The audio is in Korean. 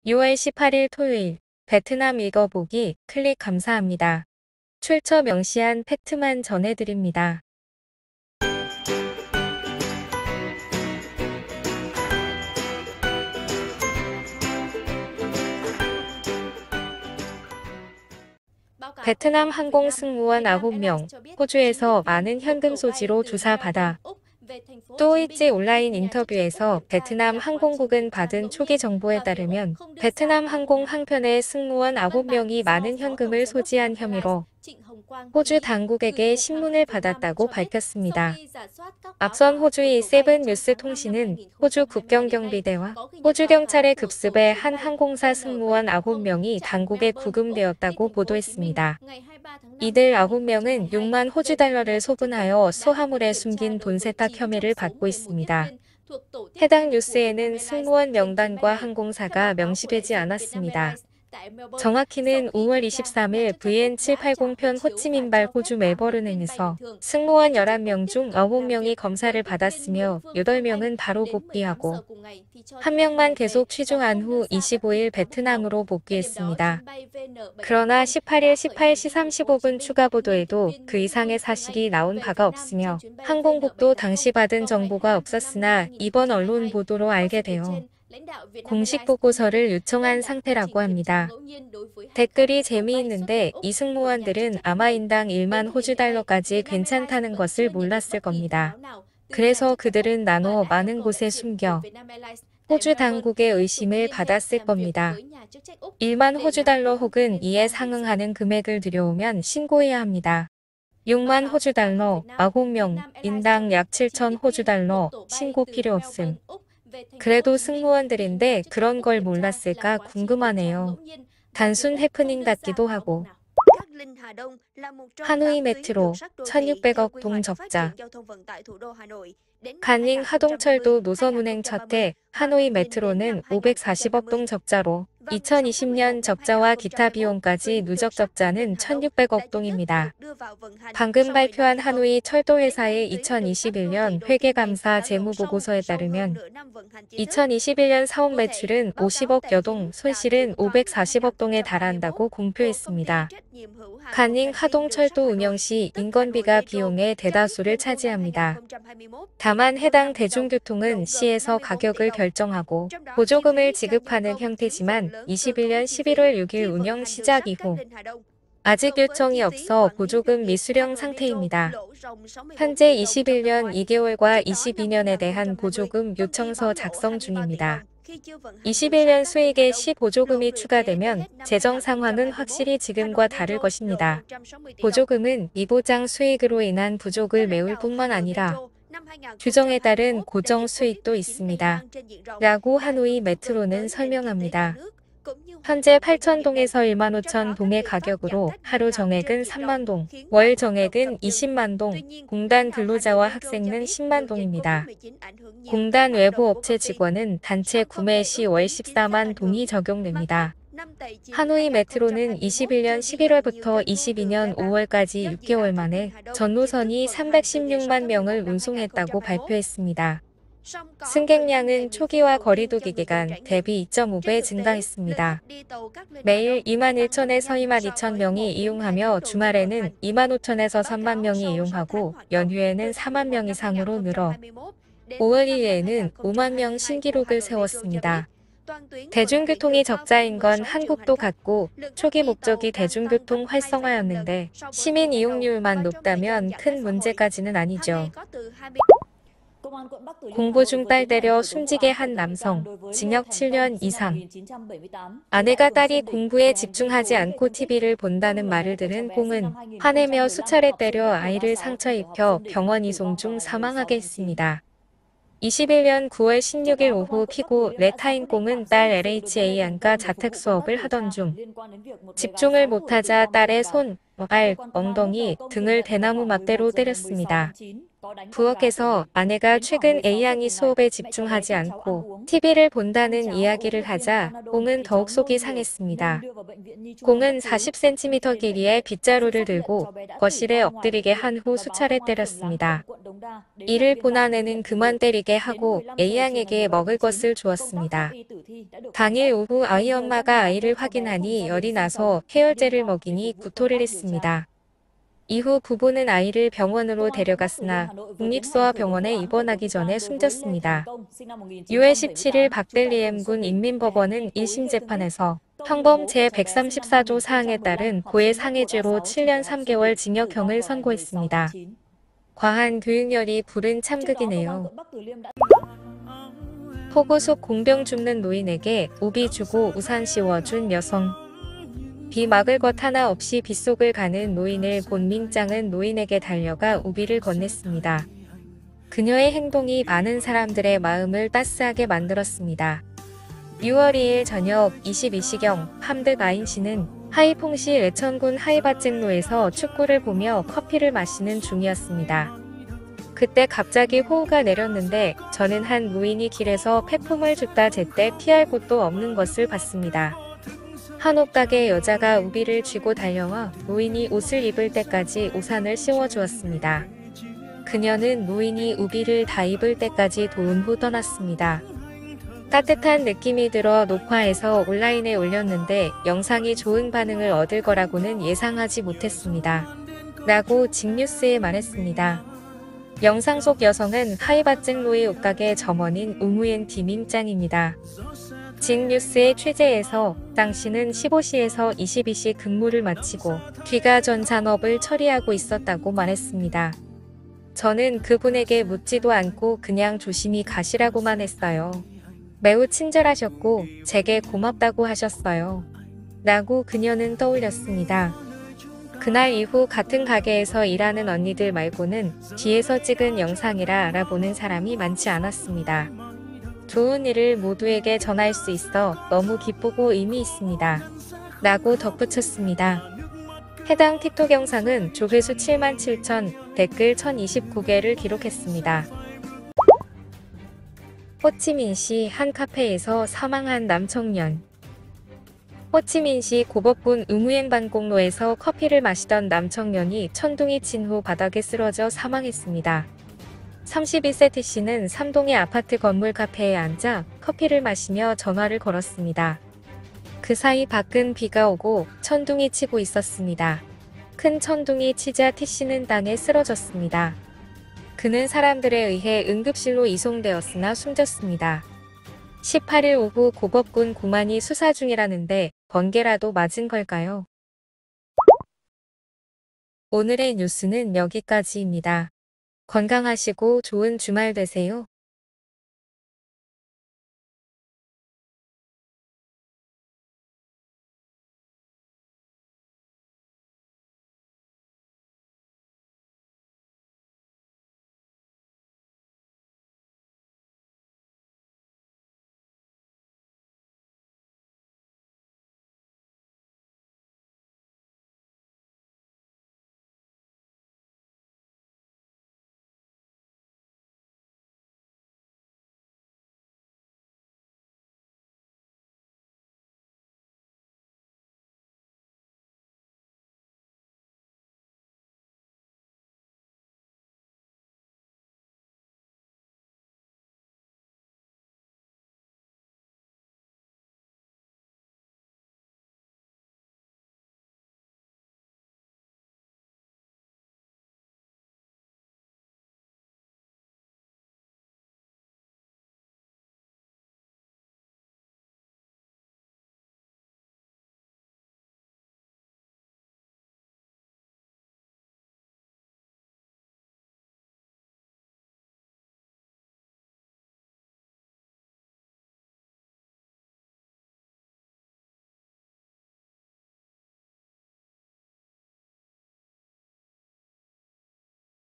6월 18일 토요일 베트남 읽어보기 클릭 감사합니다. 출처 명시한 팩트만 전해드립니다. 베트남 항공 승무원 9명, 호주에서 많은 현금 소지로 조사받아. 또이지 온라인 인터뷰에서 베트남 항공국은 받은 초기 정보에 따르면 베트남 항공 항편의 승무원 9명이 많은 현금을 소지한 혐의로 호주 당국에게 신문을 받았다고 밝혔습니다. 앞선 호주의 세븐뉴스 통신은 호주 국경경비대와 호주 경찰의 급습에 한 항공사 승무원 9명이 당국에 구금되었다고 보도했습니다. 이들 9명은 6만 호주 달러를 소분하여 소하물에 숨긴 돈 세탁 혐의를 받고 있습니다. 해당 뉴스에는 승무원 명단과 항공사가 명시되지 않았습니다. 정확히는 5월 23일 VN780편 호치민발 호주 멜버른행에서 승무원 11명 중 9명이 검사를 받았으며 8명은 바로 복귀하고 1명만 계속 취조한 후 25일 베트남으로 복귀했습니다. 그러나 18일 18시 35분 추가 보도에도 그 이상의 사실이 나온 바가 없으며 항공국도 당시 받은 정보가 없었으나 이번 언론 보도로 알게 되어 공식 보고서를 요청한 상태라고 합니다. 댓글이 재미있는데 이 승무원들은 아마 인당 1만 호주 달러까지 괜찮다는 것을 몰랐을 겁니다. 그래서 그들은 나눠 많은 곳에 숨겨 호주 당국의 의심을 받았을 겁니다. 1만 호주 달러 혹은 이에 상응하는 금액을 들여오면 신고해야 합니다. 6만 호주 달러, 9명, 인당 약 7천 호주 달러, 신고 필요 없음. 그래도 승무원들인데 그런 걸 몰랐을까 궁금하네요. 단순 해프닝 같기도 하고. 하노이 메트로 1600억 동 적자. 간닝 하동철도 노선 운행 첫 해 하노이 메트로는 540억 동 적자로 2020년 적자와 기타 비용까지 누적 적자는 1600억 동입니다. 방금 발표한 하노이 철도회사의 2021년 회계감사 재무보고서에 따르면 2021년 사업 매출은 50억여 동, 손실은 540억 동에 달한다고 공표했습니다. 간닝 하동철도 운영 시 인건비가 비용의 대다수를 차지합니다. 다만 해당 대중교통은 시에서 가격을 결정하고 보조금을 지급하는 형태지만 21년 11월 6일 운영 시작 이후 아직 요청이 없어 보조금 미수령 상태입니다. 현재 21년 2개월과 22년에 대한 보조금 요청서 작성 중입니다. 21년 수익에 시 보조금이 추가되면 재정 상황은 확실히 지금과 다를 것입니다. 보조금은 미보장 수익으로 인한 부족을 메울 뿐만 아니라 규정에 따른 고정 수익도 있습니다. 라고 하노이 메트로는 설명합니다. 현재 8,000동에서 1만 5천 동의 가격으로 하루 정액은 3만 동, 월 정액은 20만 동, 공단 근로자와 학생은 10만 동입니다. 공단 외부 업체 직원은 단체 구매 시 월 14만 동이 적용됩니다. 하노이 메트로는 21년 11월부터 22년 5월까지 6개월 만에 전 노선이 316만 명을 운송했다고 발표했습니다. 승객량은 초기화 거리두기 기간 대비 2.5배 증가했습니다. 매일 2만 1천에서 2만 2천 명이 이용하며 주말에는 2만 5천에서 3만 명이 이용하고 연휴에는 4만 명 이상으로 늘어 5월 1일에는 5만 명 신기록을 세웠습니다. 대중교통이 적자인 건 한국도 같고 초기 목적이 대중교통 활성화였는데 시민 이용률만 높다면 큰 문제까지는 아니죠. 공부 중 딸 때려 숨지게 한 남성, 징역 7년 이상. 아내가 딸이 공부에 집중하지 않고 TV를 본다는 말을 들은 공은 화내며 수차례 때려 아이를 상처 입혀 병원 이송 중 사망하게 했습니다. 21년 9월 16일 오후 피고 레타인 공은 딸 LHA 안과 자택 수업을 하던 중 집중을 못하자 딸의 손, 발, 엉덩이 등을 대나무 막대로 때렸습니다. 부엌에서 아내가 최근 A양이 수업에 집중하지 않고 TV를 본다는 이야기를 하자 공은 더욱 속이 상했습니다. 공은 40cm 길이의 빗자루를 들고 거실에 엎드리게 한 후 수차례 때렸습니다. 이를 본 아내는 그만 때리게 하고 A양에게 먹을 것을 주었습니다. 당일 오후 아이 엄마가 아이를 확인하니 열이 나서 해열제를 먹이니 구토를 했습니다. 이후 부부는 아이를 병원으로 데려갔으나 국립소아병원에 입원하기 전에 숨졌습니다. 6월 17일 박델리엠군 인민법원은 1심 재판에서 형법 제134조 사항에 따른 고해 상해죄로 7년 3개월 징역형을 선고했습니다. 과한 교육열이 부른 참극이네요. 폭우 속 공병 줍는 노인에게 우비 주고 우산 씌워준 여성. 비 막을 것 하나 없이 빗속을 가는 노인을 본 민짱은 노인에게 달려가 우비를 건넸습니다. 그녀의 행동이 많은 사람들의 마음을 따스하게 만들었습니다. 6월 2일 저녁 22시경 함득 아인 씨는 하이퐁시 의천군 하이바증로에서 축구를 보며 커피를 마시는 중이었습니다. 그때 갑자기 호우가 내렸는데 저는 한 노인이 길에서 폐품을 줍다 제때 피할 곳도 없는 것을 봤습니다. 한 옷가게 여자가 우비를 쥐고 달려와 노인이 옷을 입을 때까지 우산을 씌워주었습니다. 그녀는 노인이 우비를 다 입을 때까지 도운 후 떠났습니다. 따뜻한 느낌이 들어 녹화해서 온라인에 올렸는데 영상이 좋은 반응을 얻을 거라고는 예상하지 못했습니다. 라고 직뉴스에 말했습니다. 영상 속 여성은 하이바증로의 옷가게 점원인 우무엔 디민짱입니다. 직뉴스의 취재에서 당신은 15시에서 22시 근무를 마치고 귀가 전 잔업을 처리하고 있었다고 말했습니다. 저는 그분에게 묻지도 않고 그냥 조심히 가시라고만 했어요. 매우 친절하셨고 제게 고맙다고 하셨어요. 라고 그녀는 떠올렸습니다. 그날 이후 같은 가게에서 일하는 언니들 말고는 뒤에서 찍은 영상이라 알아보는 사람이 많지 않았습니다. 좋은 일을 모두에게 전할 수 있어 너무 기쁘고 의미 있습니다. 라고 덧붙였습니다. 해당 틱톡 영상은 조회수 77,000, 댓글 1029개를 기록했습니다. 호치민시 한 카페에서 사망한 남청년. 호치민시 고법군 응우엔반 공로에서 커피를 마시던 남청년이 천둥이 친 후 바닥에 쓰러져 사망했습니다. 32세 T씨는 3동의 아파트 건물 카페에 앉아 커피를 마시며 전화를 걸었습니다. 그 사이 밖은 비가 오고 천둥이 치고 있었습니다. 큰 천둥이 치자 T씨는 땅에 쓰러졌습니다. 그는 사람들에 의해 응급실로 이송되었으나 숨졌습니다. 18일 오후 고법군 공안이 수사 중이라는데 번개라도 맞은 걸까요? 오늘의 뉴스는 여기까지입니다. 건강하시고 좋은 주말 되세요.